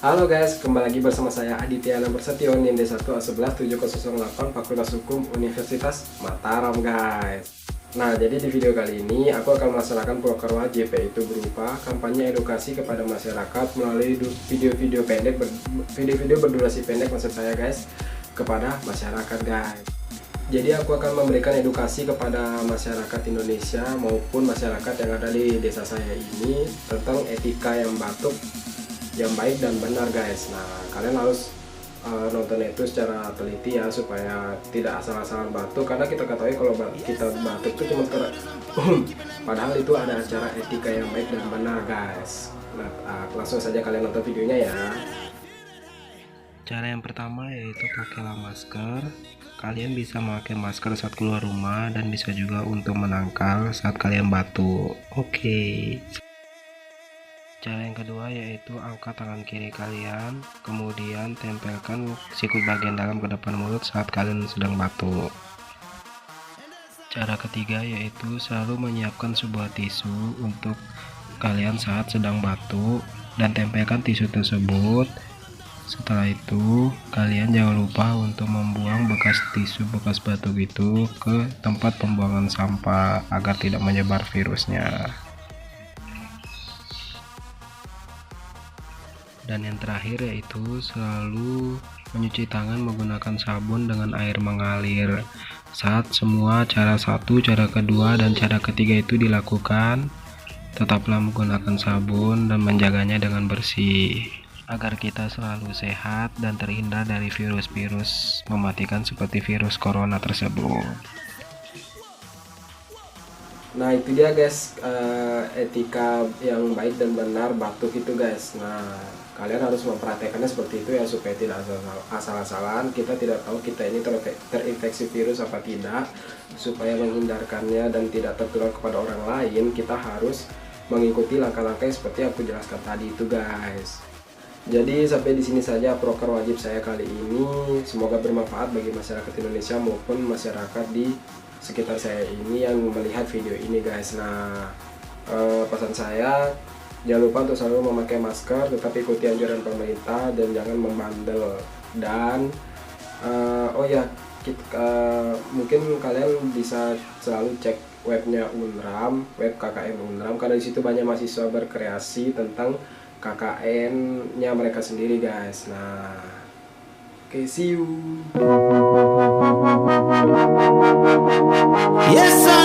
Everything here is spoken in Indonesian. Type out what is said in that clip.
Halo guys, kembali lagi bersama saya Aditya Prasetyo, NIM D1A1177008 Fakultas Hukum Universitas Mataram guys. Nah, jadi di video kali ini aku akan melaksanakan proker wajib, yaitu berupa kampanye edukasi kepada masyarakat melalui video-video berdurasi pendek maksud saya guys, kepada masyarakat guys. Jadi aku akan memberikan edukasi kepada masyarakat Indonesia maupun masyarakat yang ada di desa saya ini tentang etika yang baik dan benar guys. Nah, kalian harus nonton itu secara teliti ya, supaya tidak asal-asalan batuk, karena kita ketahui kalau kita batuk itu cuma padahal itu ada acara etika yang baik dan benar guys. Nah, langsung saja kalian nonton videonya ya. Cara yang pertama yaitu pakailah masker. Kalian bisa memakai masker saat keluar rumah dan bisa juga untuk menangkal saat kalian batuk. Oke. Cara yang kedua yaitu angkat tangan kiri kalian, kemudian tempelkan sikut bagian dalam ke depan mulut saat kalian sedang batuk. Cara ketiga yaitu selalu menyiapkan sebuah tisu untuk kalian saat sedang batuk dan tempelkan tisu tersebut. Setelah itu, kalian jangan lupa untuk membuang bekas tisu bekas batuk itu ke tempat pembuangan sampah agar tidak menyebar virusnya. Dan yang terakhir yaitu selalu mencuci tangan menggunakan sabun dengan air mengalir. Saat semua cara satu, cara kedua, dan cara ketiga itu dilakukan, tetaplah menggunakan sabun dan menjaganya dengan bersih agar kita selalu sehat dan terhindar dari virus-virus mematikan seperti virus corona tersebut. Nah, itu dia guys, etika yang baik dan benar batuk itu guys. Nah, kalian harus mempraktekannya seperti itu ya, supaya tidak asal-asalan. Kita tidak tahu kita ini terinfeksi virus apa tidak. Supaya menghindarkannya dan tidak tertular kepada orang lain, kita harus mengikuti langkah-langkah seperti yang aku jelaskan tadi itu guys. Jadi sampai di sini saja proker wajib saya kali ini. Semoga bermanfaat bagi masyarakat Indonesia maupun masyarakat di sekitar saya ini yang melihat video ini guys. Nah, pesan saya, jangan lupa untuk selalu memakai masker, tetapi ikuti anjuran pemerintah dan jangan membandel. Dan oh ya, mungkin kalian bisa selalu cek webnya Unram, web KKN Unram, karena disitu banyak mahasiswa berkreasi tentang KKN-nya mereka sendiri guys. Nah, oke, see you. Yes, I